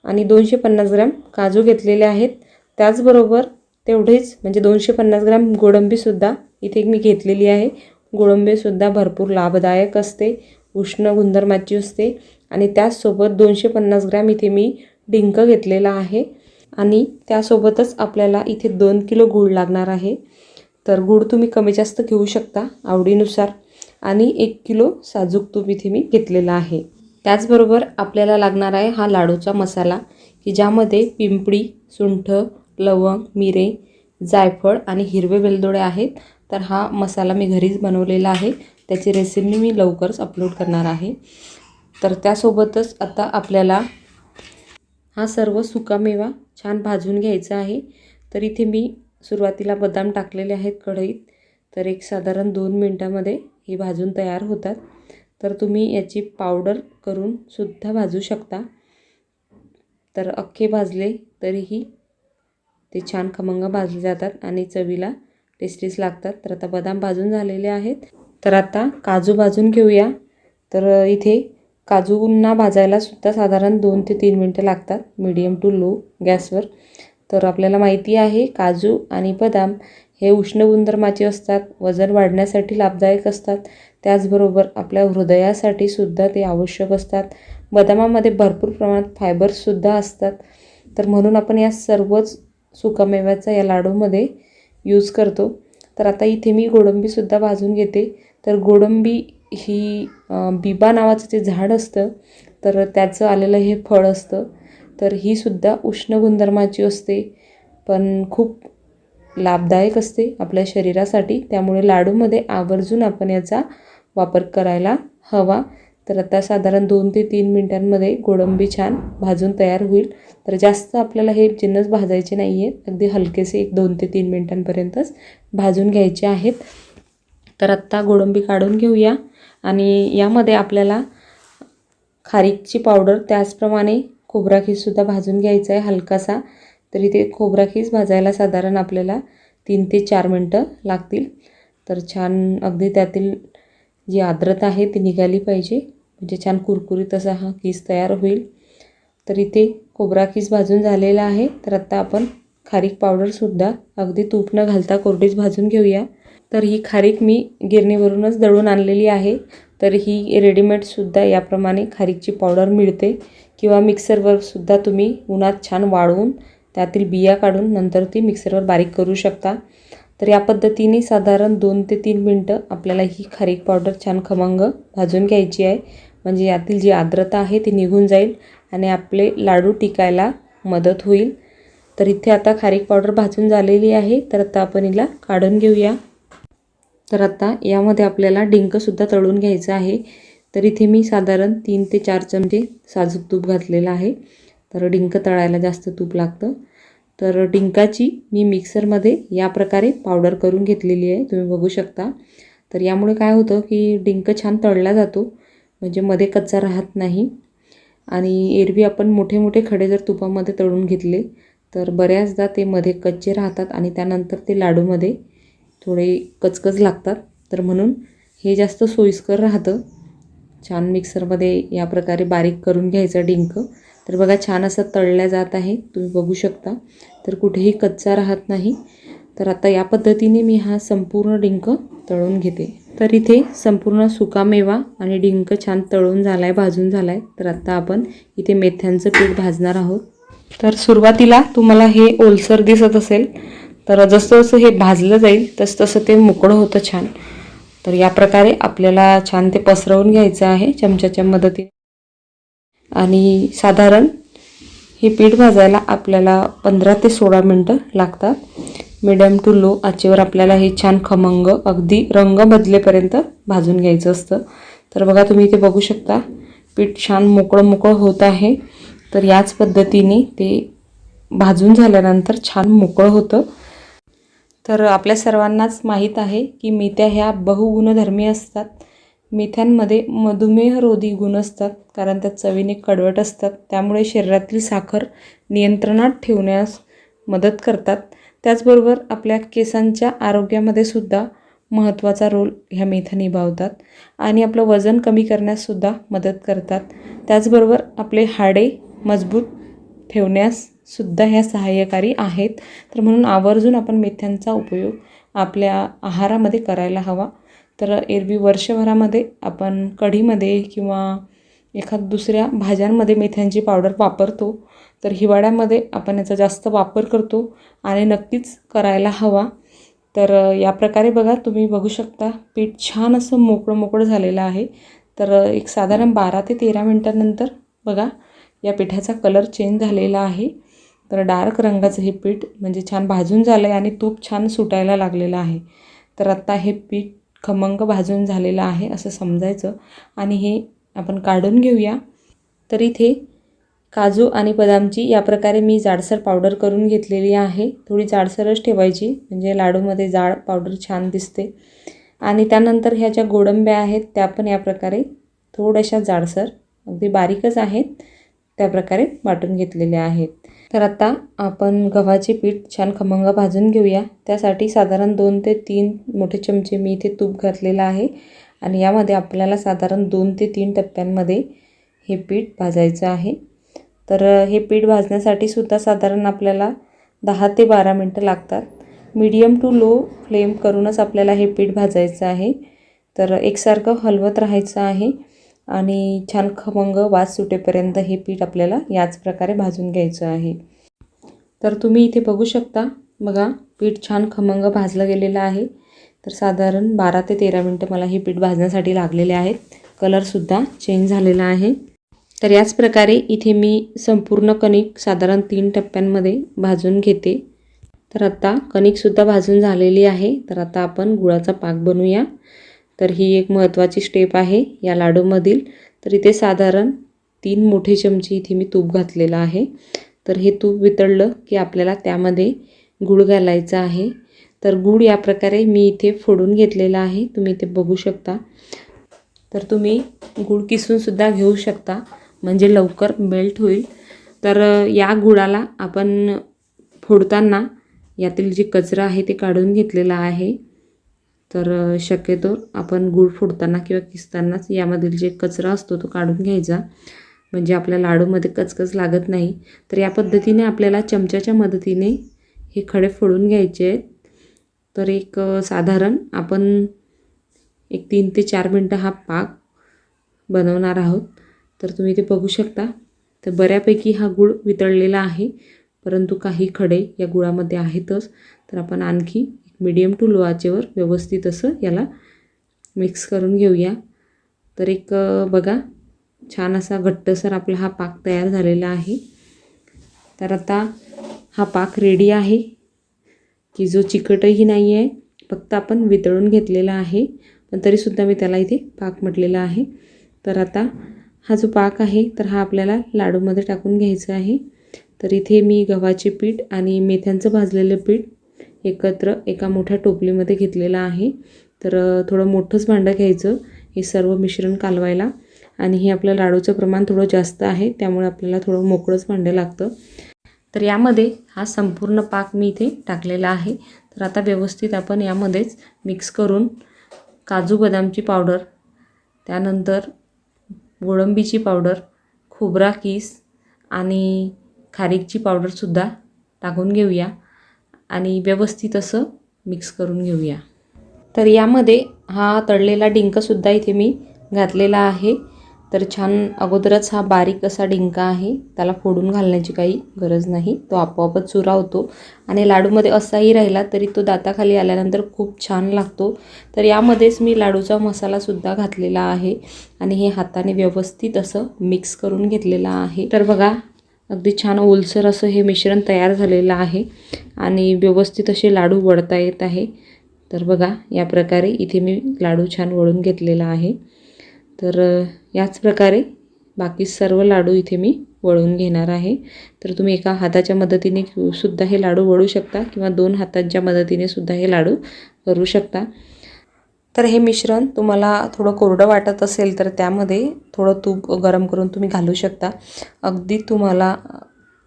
आणि 250 ग्रॅम काजू घेतलेले आहेत. त्याचबरोबर तेवढेच म्हणजे 250 ग्रॅम गोडंबीसुद्धा इथे मी घेतलेली आहे. गोडंबीसुद्धा भरपूर लाभदायक असते, उष्ण गुणधर्माची असते. आणि त्याचसोबत 250 ग्रॅम इथे मी डिंक घेतलेला आहे. आणि त्यासोबतच आपल्याला इथे 2 किलो गूळ लागणार आहे. तर गूळ तुम्ही कमी जास्त घेऊ शकता आवडीनुसार. आणि 1 किलो साजूक तूप इथे मी घेतलेला आहे. त्याचबरोबर आपल्याला लागणार आहे हा लाडूचा मसाला, की ज्यामध्ये पिंपळी, सुंठ, लवंग, मिरे, जायफळ आणि हिरवे वेलदोडे आहेत. तर हा मसाला मी घरीच बनवलेला आहे. त्याची रेसिपी मी लवकरच अपलोड करणार आहे. तर त्यासोबतच आता आपल्याला हा सर्व सुकामेवा छान भाजून घ्यायचा आहे. तर इथे मी सुरुवातीला बदाम टाकलेले आहेत कढईत. तर एक साधारण 2 मिनटामध्ये हे भाजून तयार होतात. तर तुम्ही याची पावडर करून सुद्धा भाजू शकता. तर अख्खे भाजले तरीही ते छान खमंग भाजले जातात आणि चवीला टेस्टीच लागतात. तर आता बदाम भाजून झालेले आहेत. तर आता काजू भाजून घेऊया. तर इथे काजूंना भाजायला सुद्धा साधारण 2 ते 3 मिनटं लागतात मीडियम टू लो गॅसवर. तर आपल्याला माहिती आहे काजू आणि बदाम हे उष्ण गुणधर्माचे असतात, वजन वाढण्यासाठी लाभदायक असतात. त्याचबरोबर आपल्या हृदयासाठी सुद्धा ते आवश्यक असतात. बदामामध्ये भरपूर प्रमाणात फायबर्ससुद्धा असतात. तर म्हणून आपण या सर्वच सुकामेव्याचा या लाडूमध्ये यूज करतो. तर आता इथे मी गोडंबीसुद्धा भाजून घेते. तर गोडंबी ही बिबा नावाचं जे झाड असतं तर त्याचं आलेलं हे फळ असतं. तर ही सुद्धा उष्ण गुणधर्माची असते, पण खूप लाभदायक असते आपल्या शरीरासाठी. त्यामुळे लाडूमध्ये आवर्जून आपण याचा वापर करायला हवा. तर आता साधारण 2 ते 3 मिनिटांमध्ये गोडंबी छान भाजून तयार होईल. तर जास्त आपल्याला हे जिन्नस भाजायचे नाही आहेत, अगदी हलकेसे 2 ते 3 मिनिटांपर्यंतच भाजून घ्यायचे आहेत. तर आत्ता गोडंबी काढून घेऊया. आणि यामध्ये आपल्याला खारीकची पावडर, त्याचप्रमाणे खोबराखीससुद्धा भाजून घ्यायचा आहे हलकासा. तर इथे खोबराखीस भाजायला साधारण आपल्याला 3 ते 4 मिनटं लागतील. तर छान अगदी त्यातील जी आर्द्रता आहे ती निघाली पाहिजे, म्हणजे छान कुरकुरीत असा हा किस तयार होईल. तर इथे खोबराखीस भाजून झालेला आहे. तर आता आपण खारीक पावडरसुद्धा अगदी तूप न घालता कोरडीच भाजून घेऊया. तर ही खारीक मी गिरणीवरूनच दळून आणलेली आहे. तर ही रेडीमेडसुद्धा याप्रमाणे खारीकची पावडर मिळते, किंवा मिक्सरवर सुद्धा तुम्ही उन्हात छान वाळवून त्यातील बिया काढून नंतर ती मिक्सरवर बारीक करू शकता. तर या पद्धतीने साधारण 2 ते 3 मिनटं आपल्याला ही खारीक पावडर छान खमंग भाजून घ्यायची आहे, म्हणजे यातील जी आर्द्रता आहे ती निघून जाईल आणि आपले लाडू टिकायला मदत होईल. तर इथे आता खारीक पावडर भाजून झालेली आहे. तर आता आपण हिला काढून घेऊया. तर आता यामध्ये आपल्याला डिंकसुद्धा तळून घ्यायचं आहे. तर इथे मी साधारण 3 ते 4 चमचे साजूक तूप घातलेलं आहे. तर डिंक तळायला जास्त तूप लागतं. तर डिंकाची मी मिक्सरमध्ये या प्रकारे पावडर करून घेतलेली आहे, तुम्ही बघू शकता. तर यामुळे काय होतं की डिंक छान तळला जातो, म्हणजे मध्ये कच्चा राहत नाही. आणि एरवी आपण मोठे मोठे खडे जर तुपामध्ये तळून घेतले तर बऱ्याचदा ते मध्ये कच्चे राहतात आणि त्यानंतर ते लाडूमध्ये थोडे कचकच लागतात. तर म्हणून हे जास्त सोयीस्कर राहतं. छान मिक्सरमध्ये या प्रकारे बारीक करून घ्यायचं डिंक. तर बघा छान असं तळल्या जात आहे, तुम्ही बघू शकता. तर कुठेही कच्चा राहत नाही. तर आता या पद्धतीने मी हा संपूर्ण डिंक तळून घेते. तर इथे संपूर्ण सुकामेवा आणि डिंक छान तळून झाला आहे, भाजून झाला आहे. तर आता आपण इथे मेथ्यांचं पीठ भाजणार आहोत. तर सुरुवातीला तुम्हाला हे ओलसर दिसत असेल, तर जसं जसं हे भाजलं जाईल तसं तसं ते मोकळं होतं छान. तर या प्रकारे आपल्याला छान ते पसरवून घ्यायचं आहे चमच्याच्या मदतीने. आणि साधारण हे पीठ भाजायला आपल्याला 15 ते 16 मिनटं लागतात. मिडियम टू लो आचेवर आपल्याला हे छान खमंग अगदी रंग बदलेपर्यंत भाजून घ्यायचं असतं. तर बघा तुम्ही इथे बघू शकता पीठ छान मोकळं मोकळं होत आहे. तर याच पद्धतीने ते भाजून झाल्यानंतर छान मोकळं होतं. तर आपल्या सर्वांनाच माहीत आहे की मेथ्या ह्या बहुगुणधर्मी असतात. मेथ्यांमध्ये मधुमेहरोधी गुण असतात, कारण त्या चवीने कडवट असतात. त्यामुळे शरीरातील साखर नियंत्रणात ठेवण्यास मदत करतात. त्याचबरोबर आपल्या केसांच्या आरोग्यामध्ये सुद्धा महत्त्वाचा रोल ह्या मेथ्या निभावतात आणि आपलं वजन कमी करण्याससुद्धा मदत करतात. त्याचबरोबर आपले हाडे मजबूत ठेवण्यास सुद्धा ह्या सहाय्यकारी आहेत. तर म्हणून आवर्जून आपण मेथ्यांचा उपयोग आपल्या आहारामध्ये करायला हवा. तर एरवी वर्षभरामध्ये आपण कढीमध्ये किंवा एखाद दुसऱ्या भाज्यांमध्ये मेथ्यांची पावडर वापरतो. तर हिवाळ्यामध्ये आपण याचा जास्त वापर करतो आणि नक्कीच करायला हवा. तर या प्रकारे बघा तुम्ही बघू शकता पीठ छान असं मोकळं मोकळं झालेलं आहे. तर एक साधारण 12 ते 13 मिनटानंतर बघा या पिठाचा कलर चेंज झालेला आहे. तर डार्क रंगाचं हे पीठ म्हणजे छान भाजून झालं आहे आणि तूप छान सुटायला लागलेलं आहे. तर आत्ता हे पीठ खमंग भाजून झालेलं आहे असं समजायचं आणि हे आपण काढून घेऊया. तर इथे काजू आणि बदामची या प्रकारे मी जाडसर पावडर करून घेतलेली आहे. थोडी जाडसरच ठेवायची, म्हणजे लाडूमध्ये जाड पावडर छान दिसते. आणि त्यानंतर ह्या ज्या गोडंब्या आहेत त्या पण या प्रकारे थोड्याशा जाडसर अगदी बारीकच आहेत त्या प्रकारे वाटून घेतलेल्या आहेत. तर आता आपण गव्हाचे पीठ छान खमंग भाजून घेऊया. त्यासाठी साधारण 2 ते 3 मोठे चमचे मी इथे तूप घातलेलं आहे आणि यामध्ये आपल्याला साधारण 2 ते 3 टप्प्यांमध्ये हे पीठ भाजायचं आहे. तर हे पीठ भाजण्यासाठी सुद्धा साधारण आपल्याला 10 ते 12 मिनटं लागतात. मीडियम टू लो फ्लेम करूनच आपल्याला हे पीठ भाजायचं आहे. तर एकसारखं हलवत राहायचं आहे आणि छान खमंग वास सुटेपर्यंत हे पीठ आपल्याला याच प्रकारे भाजून घ्यायचं आहे. तर तुम्ही इथे बघू शकता बघा पीठ छान खमंग भाजलं गेलेलं आहे. तर साधारण 12 ते 13 मिनटं मला हे पीठ भाजण्यासाठी लागलेले आहेत. कलरसुद्धा चेंज झालेला आहे. तर याच प्रकारे इथे मी संपूर्ण कणिक साधारण 3 टप्प्यांमध्ये भाजून घेते। तर आता कणिकसुद्धा भाजून झालेली आहे। तर आता आपण गुळाचा पाक बनवूया। तर ही एक महत्त्वाची स्टेप आहे या लाडूमधील। तर इथे साधारण 3 मोठे चमचे इथे मी तूप घातलेलं आहे। तर हे तूप वितळलं की आपल्याला त्यामध्ये गूळ घालायचा आहे। तर गूळ या प्रकारे मी इथे फोडून घेतलेला आहे, तुम्ही इथे बघू शकता। तर तुम्ही गूळ किसून सुद्धा घेऊ शकता, म्हणजे लवकर मेल्ट होईल। तर या गुळाला आपण फोडताना यातील जे कचरा आहे ते काढून घेतलेला आहे। तर शक्यतो आपण गूळ फोडताना किंवा किसतानाच यामधील जे कचरा असतो तो काढून घ्यायचा, म्हणजे आपल्या लाडूमध्ये कचकच लागत नाही। तर या पद्धतीने आपल्याला चमच्याच्या मदतीने हे खडे फोडून घ्यायचे आहेत। तर एक साधारण आपण 3 ते 4 मिनटं हा पाक बनवणार आहोत। तर तुम्ही ते बघू शकता। तर बऱ्यापैकी हा गूळ वितळलेला आहे, परंतु काही खडे या गुळामध्ये आहेतच। तर आपण आणखी मीडियम टू लो आचेवर व्यवस्थित असं याला मिक्स करून घेऊया। तर एक बघा छान असा घट्टसर आपला हा पाक तयार झालेला आहे। तर आता हा पाक रेडी आहे, की जो चिकटही नाही आहे, फक्त आपण वितळून घेतलेला आहे, पण तरीसुद्धा मी त्याला इथे पाक म्हटलेला आहे। तर आता हा जो पाक आहे तर हा आपल्याला लाडूमध्ये टाकून घ्यायचा आहे। तर इथे मी गव्हाचे पीठ आणि मेथ्यांचं भाजलेलं पीठ एकत्र एका मोठ्या टोपलीमध्ये घेतलेलं आहे। तर थोडं मोठंच भांडं घ्यायचं हे सर्व मिश्रण कालवायला, आणि हे आपलं लाडूचं प्रमाण थोडं जास्त आहे, त्यामुळे आपल्याला थोडं मोकळंच भांडं लागतं। तर यामध्ये हा संपूर्ण पाक मी इथे टाकलेला आहे। तर आता व्यवस्थित आपण यामध्येच मिक्स करून काजू बदामची पावडर, त्यानंतर गोडंबीची पावडर, खोबरा कीस आणि खारीकची पावडरसुद्धा टाकून घेऊया आणि व्यवस्थित असं मिक्स करून घेऊया। तर यामध्ये हा तळलेला डिंकसुद्धा इथे मी घातलेला आहे। तर छान अगोदरच हा बारीक असा डिंक आहे, त्याला फोडून घालण्याची काही गरज नाही, तो आपोआपच चुरा होतो आणि लाडूमध्ये असाही राहिला तरी तो दाताखाली आल्यानंतर खूप छान लागतो। तर यामध्येच मी लाडूचा मसालासुद्धा घातलेला आहे आणि हे हाताने व्यवस्थित असं मिक्स करून घेतलेलं आहे। तर बघा अगदी छान ओलसर असं हे मिश्रण तयार झालेलं आहे आणि व्यवस्थित असे लाडू वळता येत आहे। तर बघा या प्रकारे इथे मी लाडू छान वळून घेतलेला आहे। तर याच प्रकारे बाकी सर्व लाडू इथे मी वळून घेणार आहे। तर तुम्ही एका हाताच्या मदतीने सुद्धा हे लाडू वळू शकता किंवा 2 हातांच्या मदतीने सुद्धा हे लाडू करू शकता। तर हे मिश्रण तुम्हाला थोडं कोरडं वाटत असेल तर त्यामध्ये थोडं तूप गरम करून तुम्ही घालू शकता। अगदी तुम्हाला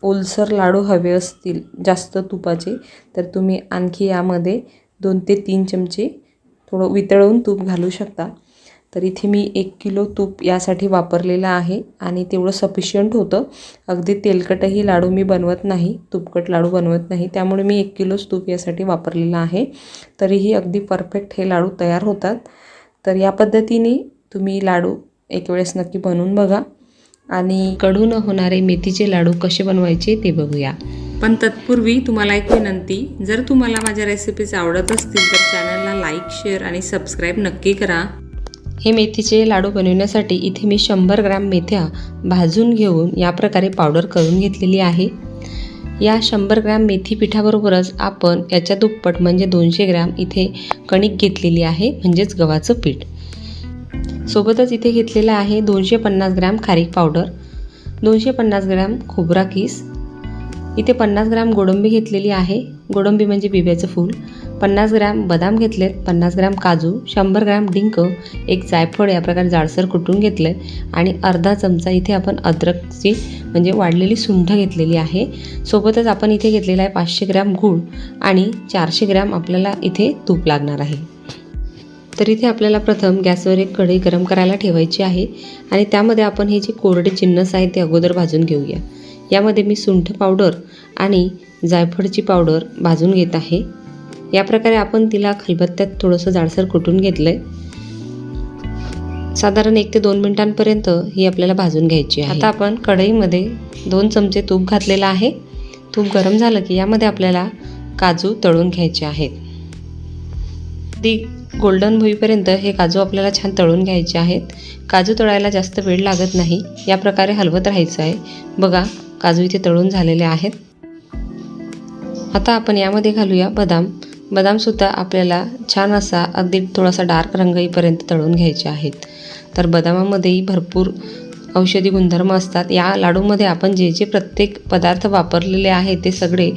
ओलसर लाडू हवे असतील जास्त तुपाचे तर तुम्ही आणखी यामध्ये 2 ते 3 चमचे थोडं वितळवून तूप घालू शकता। तर इथे मी 1 किलो तूप यासाठी वापरलेलं आहे आणि तेवढं सफिशियंट होतं। अगदी तेलकटही लाडू मी बनवत नाही, तुपकट लाडू बनवत नाही, त्यामुळे मी 1 किलोच तूप यासाठी वापरलेलं आहे। तरीही अगदी परफेक्ट हे लाडू तयार होतात। तर या पद्धतीने तुम्ही लाडू एक वेळेस नक्की बनवून बघा आणि कडून होणारे मेथीचे लाडू कसे बनवायचे ते बघूया। पण तत्पूर्वी तुम्हाला एक विनंती, जर तुम्हाला माझ्या रेसिपीज आवडत असतील तर चॅनलला लाईक, शेअर आणि सबस्क्राईब नक्की करा। हे मेथीचे लाडू बनवण्यासाठी इथे मी 100 ग्रॅम मेथ्या भाजून घेऊन या प्रकारे पावडर करून घेतलेली आहे। या 100 ग्रॅम मेथी पिठाबरोबरच आपण याच्या दुप्पट म्हणजे 200 ग्रॅम इथे कणिक घेतलेली आहे, म्हणजेच गव्हाचं पीठ। सोबतच इथे घेतलेलं आहे 250 ग्रॅम खारीक पावडर, 250 ग्रॅम खोबरा कीस, इथे 50 ग्रॅम गोडंबी घेतलेली आहे, गोडंबी म्हणजे बिब्याचं फूल, 50 ग्रॅम बदाम घेतलेत, 50 ग्रॅम काजू, 100 ग्रॅम डिंक, एक जायफळ या प्रकारे जाडसर कुटून घेतलं आणि अर्धा चमचा इथे आपण अद्रकची म्हणजे वाढलेली सुंठ घेतलेली आहे। सोबतच आपण इथे घेतलेला आहे 500 ग्रॅम गूळ आणि 400 ग्रॅम आपल्याला इथे तूप लागणार आहे। तर इथे आपल्याला प्रथम गॅसवर एक कढई गरम करायला ठेवायची आहे आणि त्यामध्ये आपण हे जे कोरडे जिन्नस आहेत ते अगोदर भाजून घेऊया। यामध्ये मी सुंठ पावडर आणि जायफळची पावडर भाजून घेत आहे। या प्रकारे आपण तिला खलबत्त्यात थोडंसं जाडसर कुटून घेतलं आहे। साधारण 1 ते 2 मिनिटांपर्यंत ही आपल्याला भाजून घ्यायची आहे। आता आपण कढईमध्ये 2 चमचे तूप घातलेलं आहे। तूप गरम झालं की यामध्ये आपल्याला काजू तळून घ्यायचे आहेत। ती गोल्डन होईपर्यंत हे काजू आपल्याला छान तळून घ्यायचे आहेत. काजू तळायला जास्त वेळ लागत नाही. या प्रकारे हलवत राहायचं आहे. बघा काजू इथे तळून झालेले आहेत. आता आपण यामध्ये घालूया बदाम. बदामसुद्धा आपल्याला छान असा अगदी थोडासा डार्क रंग येईपर्यंत तळून घ्यायचे आहेत. तर बदामामध्येही भरपूर औषधी गुणधर्म असतात. या लाडूमध्ये आपण जे जे प्रत्येक पदार्थ वापरलेले आहेत ते सगळे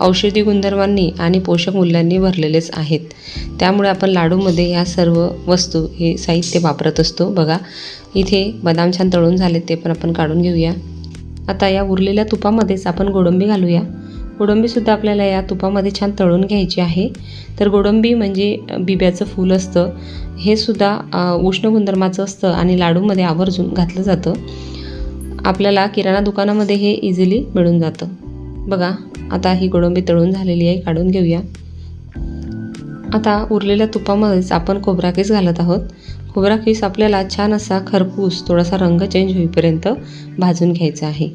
औषधी गुणधर्मांनी आणि पोषक मूल्यांनी भरलेलेच आहेत. त्यामुळे आपण लाडूमध्ये या सर्व वस्तू हे साहित्य वापरत असतो. बघा इथे बदाम छान तळून झाले, ते पण आपण काढून घेऊया. आता या उरलेल्या तुपामध्येच आपण गोडंबी घालूया. गोडंबीसुद्धा आपल्याला या तुपामध्ये छान तळून घ्यायची आहे. तर गोडंबी म्हणजे बिब्याचं फूल असतं. हे सुद्धा उष्ण गुणधर्माचं असतं आणि लाडूमध्ये आवर्जून घातलं जातं. आपल्याला किराणा दुकानामध्ये हे इझिली मिळून जातं. बघा आता ही गोडंबी तळून झालेली आहे, काढून घेऊया. आता उरलेल्या तुपामध्येच आपण खोबरा कीस घालत आहोत. खोबरा कीस आपल्याला छान असा खरपूस थोडासा रंग चेंज होईपर्यंत भाजून घ्यायचा आहे.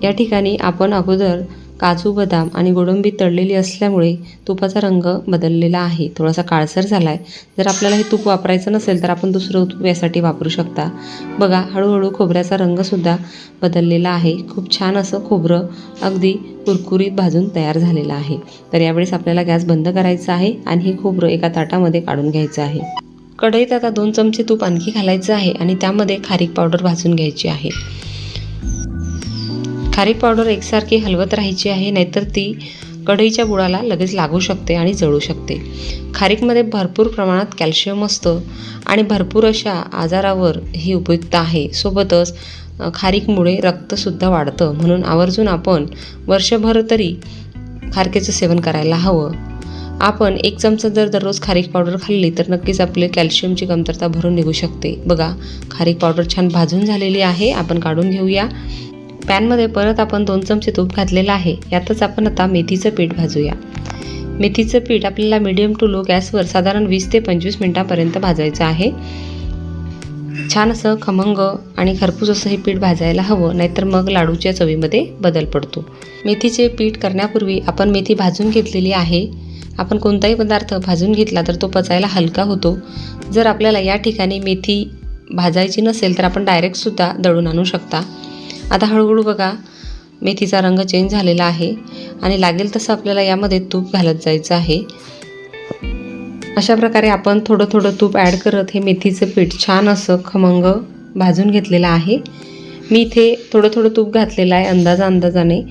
या ठिकाणी आपण अगोदर काजू, बदाम आणि गोडंबी तळलेली असल्यामुळे तुपाचा रंग बदललेला आहे, थोडासा काळसर झाला आहे. जर आपल्याला हे तूप वापरायचं नसेल तर आपण दुसरं तूप यासाठी वापरू शकता. बघा हळूहळू खोबऱ्याचा रंगसुद्धा बदललेला आहे. खूप छान असं खोबरं अगदी कुरकुरीत भाजून तयार झालेलं आहे. तर यावेळेस आपल्याला गॅस बंद करायचा आहे आणि हे खोबरं एका ताटामध्ये काढून घ्यायचं आहे. कढईत आता 2 चमचे तूप आणखी घालायचं आहे आणि त्यामध्ये खारीक पावडर भाजून घ्यायची आहे. खारीक पावडर एकसारखी हलवत राहायची आहे, नाहीतर ती कढईच्या बुडाला लगेच लागू शकते आणि जळू शकते. खारीकमध्ये भरपूर प्रमाणात कॅल्शियम असतं आणि भरपूर अशा आजारावर ही उपयुक्त आहे. सोबतच खारीकमुळे रक्तसुद्धा वाढतं. म्हणून आवर्जून आपण वर्षभर तरी खारकेचं सेवन करायला हवं. आपण 1 चमचा जर दररोज खारीक पावडर खाल्ली तर नक्कीच आपले कॅल्शियमची कमतरता भरून निघू शकते. बघा खारीक पावडर छान भाजून झालेली आहे, आपण काढून घेऊया. पॅनमध्ये परत आपण 2 चमचे तूप घातलेलं आहे. यातच आपण आता मेथीचं पीठ भाजूया. मेथीचं पीठ आपल्याला मीडियम टू लो गॅसवर साधारण 20 ते 25 मिनिटांपर्यंत भाजायचं आहे. छान असं खमंग आणि खरपूस असं हे पीठ भाजायला हवं, नाहीतर मग लाडूच्या चवीमध्ये बदल पडतो. मेथीचे पीठ करण्यापूर्वी आपण मेथी भाजून घेतलेली आहे. आपण कोणताही पदार्थ भाजून घेतला तर तो पचायला हलका होतो. जर आपल्याला या ठिकाणी मेथी भाजायची नसेल तर आपण डायरेक्टसुद्धा दळून आणू शकता. आता हळूहळू बघा मेथीचा रंग चेंज झालेला आहे आणि लागेल तसं आपल्याला यामध्ये तूप घालत जायचं आहे. अशा प्रकारे आपण थोडं थोडं तूप ॲड करत हे मेथीचं पीठ छान असं खमंग भाजून घेतलेलं आहे. मी इथे थोडं थोडं तूप घातलेलं आहे अंदाजाने.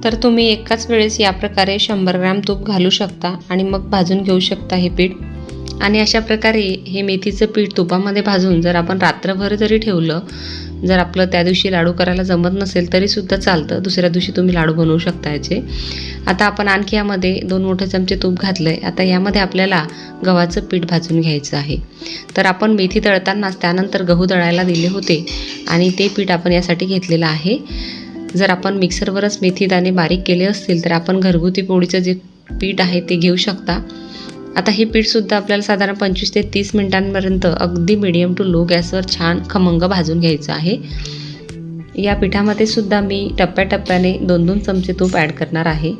तर तुम्ही एकाच वेळेस या प्रकारे 100 ग्रॅम तूप घालू शकता आणि मग भाजून घेऊ शकता हे पीठ. आणि अशा प्रकारे हे मेथीचं पीठ तुपामध्ये भाजून जर आपण रात्रभर जरी ठेवलं, जर आपलं त्या दिवशी लाडू करायला जमत नसेल तरीसुद्धा चालतं. दुसऱ्या दिवशी तुम्ही लाडू बनवू शकता याचे. आता आपण आणखी यामध्ये 2 मोठे चमचे तूप घातलं आहे. आता यामध्ये आपल्याला गव्हाचं पीठ भाजून घ्यायचं आहे. तर आपण मेथी तळतानाच त्यानंतर गहू दळायला दिले होते आणि ते पीठ आपण यासाठी घेतलेलं आहे. जर आपण मिक्सरवरच मेथी दाणे बारीक केले असतील तर आपण घरगुती पोळीचं जे पीठ आहे ते घेऊ शकता. आता हे पीठसुद्धा आपल्याला साधारण 25 ते 30 मिनिटांपर्यंत अगदी मीडियम टू लो गॅसवर छान खमंग भाजून घ्यायचं आहे. या पिठामध्ये सुद्धा मी टप्प्याटप्प्याने 2-2 चमचे तूप ॲड करणार आहे.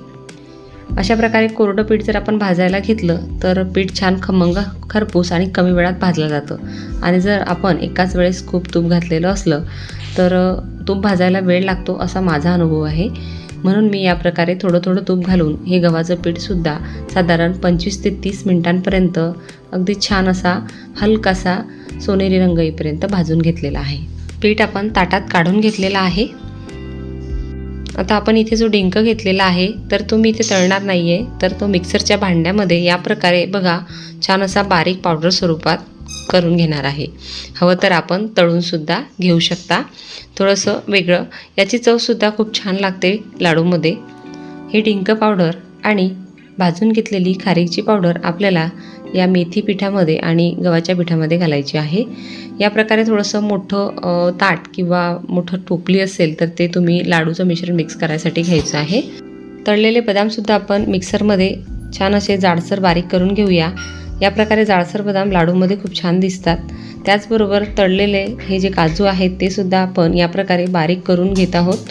अशा प्रकारे कोरडं पीठ जर आपण भाजायला घेतलं तर पीठ छान खमंग खरपूस आणि कमी वेळात भाजलं जातं. आणि जर आपण एकाच वेळेस खूप तूप घातलेलं असलं तर तूप भाजायला वेळ लागतो असा माझा अनुभव आहे. म्हणून मी या प्रकारे थोडं थोडं तूप घालून हे गव्हाचं पीठसुद्धा साधारण 25 ते 30 मिनिटांपर्यंत अगदी छान असा हलकासा सोनेरी रंग येईपर्यंत भाजून घेतलेला आहे. पीठ आपण ताटात काढून घेतलेला आहे. आता आपण इथे जो डिंक घेतलेला आहे तर तो मी इथे तळणार नाही आहे, तर तो मिक्सरच्या भांड्यामध्ये या प्रकारे बघा छान असा बारीक पावडर स्वरूपात करून घेणार आहे. हवं तर आपण तळूनसुद्धा घेऊ शकता. थोडंसं वेगळं याची चवसुद्धा खूप छान लागते लाडूमध्ये. हे डिंक पावडर आणि भाजून घेतलेली खारीकची पावडर आपल्याला या मेथी पिठामध्ये आणि गव्हाच्या पिठामध्ये घालायची आहे. या प्रकारे थोडंसं मोठं ताट किंवा मोठं टोपली असेल तर ते तुम्ही लाडूचं मिश्रण मिक्स करायसाठी घ्यायचं आहे. तळलेले बदामसुद्धा आपण मिक्सरमध्ये छान असे जाडसर बारीक करून घेऊया. या प्रकारे जाडसर बदाम लाडूमध्ये खूप छान दिसतात. त्याचबरोबर तळलेले हे जे काजू आहेत ते सुद्धा आपण या प्रकारे बारीक करून घेत आहोत.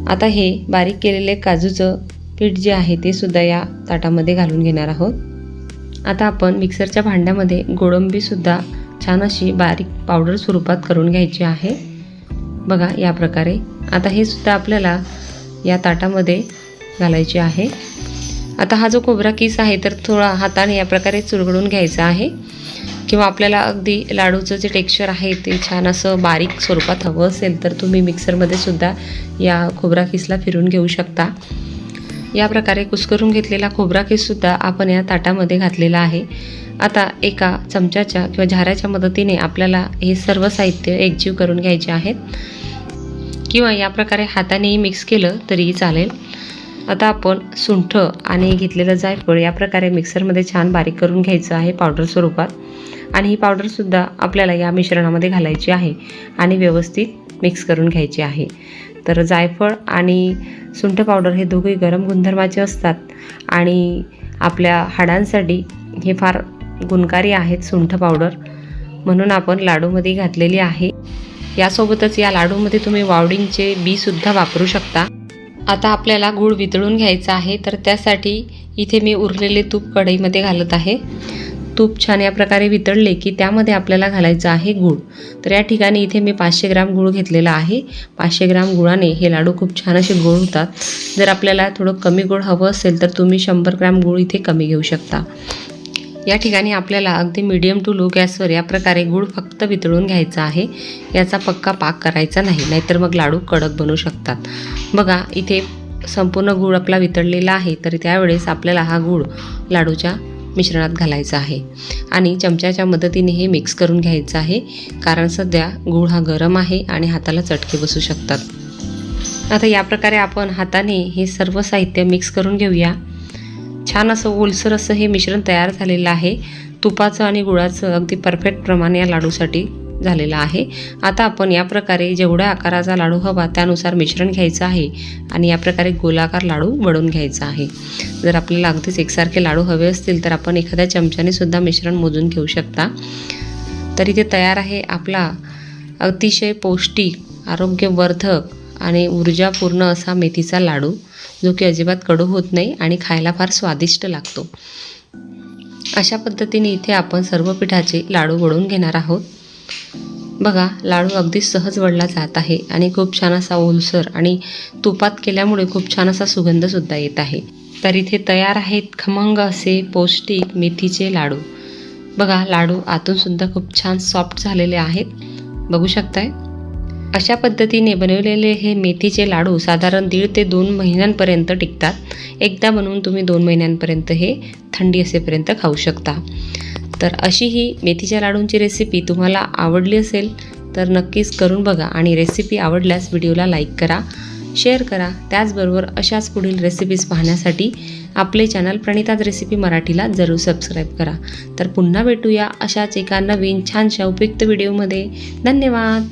आता हे बारीक केलेले काजूचं पीठ जे आहे ते सुद्धा या ताटामध्ये घालून घेणार आहोत. आता आपण मिक्सरच्या भांड्यामध्ये गोडंबीसुद्धा छान अशी बारीक पावडर स्वरूपात करून घ्यायची आहे। बघा या प्रकारे। आता हे सुद्धा आपल्याला या ताटामध्ये घालायचे आहे। आता हा जो खोबरा किस आहे तर थोडा हाताने या प्रकारे चुरगडून घ्यायचा आहे, किंवा आपल्याला अगदी लाडूचं जे टेक्स्चर आहे ते छान असं बारीक स्वरूपात हवं असेल तर तुम्ही मिक्सरमध्ये सुद्धा या खोबरा किसला फिरून घेऊ शकता। या प्रकारे कुस्करून घेतलेला खोबरा किससुद्धा आपण या ताटामध्ये घातलेला आहे। आता एका चमच्याच्या किंवा झाऱ्याच्या मदतीने आपल्याला हे सर्व साहित्य एकजीव करून घ्यायचे आहेत, किंवा या प्रकारे हातानेही मिक्स केलं तरीही चालेल। आता आपण सुंठ आणि घेतलेलं जायफळ या प्रकारे मिक्सरमध्ये छान बारीक करून घ्यायचं आहे पावडर स्वरूपात, आणि ही पावडरसुद्धा आपल्याला या मिश्रणामध्ये घालायची आहे आणि व्यवस्थित मिक्स करून घ्यायची आहे। तर जायफळ आणि सुंठ पावडर हे दोघे गरम गुणधर्माचे असतात आणि आपल्या हाडांसाठी हे फार गुणकारी आहेत सुंठ पावडर, म्हणून आपण लाडूमध्ये घातलेली आहे। यासोबतच या लाडूमध्ये तुम्ही वावडिंगचे बीसुद्धा वापरू शकता। आता आपल्याला गूळ वितळून घ्यायचा आहे, तर त्यासाठी इथे मी उरलेले तूप कढईमध्ये घालत आहे। तूप छान या प्रकारे वितळले की त्यामध्ये आपल्याला घालायचं आहे गूळ। तर या ठिकाणी इथे मी 500 ग्राम गूळ घेतलेला आहे। 500 ग्राम गुळाने हे लाडू खूप छान असे गोड होतात। जर आपल्याला थोडं कमी गोड हवं असेल तर तुम्ही 100 ग्राम गूळ इथे कमी घेऊ शकता। या ठिकाणी आपल्याला अगदी मीडियम टू लो गॅसवर या प्रकारे गूळ फक्त वितळून घ्यायचा आहे। याचा पक्का पाक करायचा नाही, नाहीतर मग लाडू कडक बनू शकतात। बघा इथे संपूर्ण गूळ आपला वितळलेला आहे, तर त्यावेळेस आपल्याला हा गूळ लाडूच्या मिश्रणात घालायचा आहे आणि चमच्याच्या मदतीने हे मिक्स करून घ्यायचं आहे, कारण सध्या गूळ हा गरम आहे आणि हाताला चटके बसू शकतात। आता या प्रकारे आपण हाताने हे सर्व साहित्य मिक्स करून घेऊया। छान असं ओलसर असं हे मिश्रण तयार झालेलं आहे। तुपाचं आणि गुळाचं अगदी परफेक्ट प्रमाण या लाडूसाठी झालेलं आहे। आता आपण या प्रकारे जेवढ्या आकाराचा लाडू हवा त्यानुसार मिश्रण घ्यायचं आहे आणि या प्रकारे गोलाकार लाडू वळून घ्यायचा आहे। जर आपल्याला अगदीच एकसारखे लाडू हवे असतील तर आपण एखाद्या चमच्याने सुद्धा मिश्रण मोजून घेऊ शकता। तर इथे तयार आहे आपला अतिशय पौष्टिक, आरोग्यवर्धक आणि ऊर्जापूर्ण असा मेथीचा लाडू, जो की अजिबात कडू होत नाही आणि खायला फार स्वादिष्ट लागतो। अशा पद्धतीने इथे आपण सर्व पिठाचे लाडू वळून घेणार आहोत। बघा लाडू अगदी सहज वळला जात आहे आणि खूप छान असा ओलसर आणि तुपात केल्यामुळे खूप छान असा सुगंधसुद्धा येत आहे। तर इथे तयार आहेत खमंग असे पौष्टिक मेथीचे लाडू। बघा लाडू आतून सुद्धा खूप छान सॉफ्ट झालेले आहेत, बघू शकताय। अशा पद्धतीने बनवलेले हे मेथीचे लाडू साधारण 1.5 ते 2 महिन्यांपर्यंत टिकतात। एकदा बनवून तुम्ही 2 महिन्यांपर्यंत हे थंडी असेपर्यंत खाऊ शकता। तर अशी ही मेथीच्या लाडूंची रेसिपी तुम्हाला आवडली असेल तर नक्कीच करून बघा, आणि रेसिपी आवडल्यास व्हिडिओला लाईक करा, शेअर करा। त्याचबरोबर अशाच पुढील रेसिपीज पाहण्यासाठी आपले चॅनल प्रणिताज रेसिपी मराठीला जरूर सबस्क्राईब करा। तर पुन्हा भेटूया अशाच एका नवीन छानशा उपयुक्त व्हिडिओमध्ये। धन्यवाद।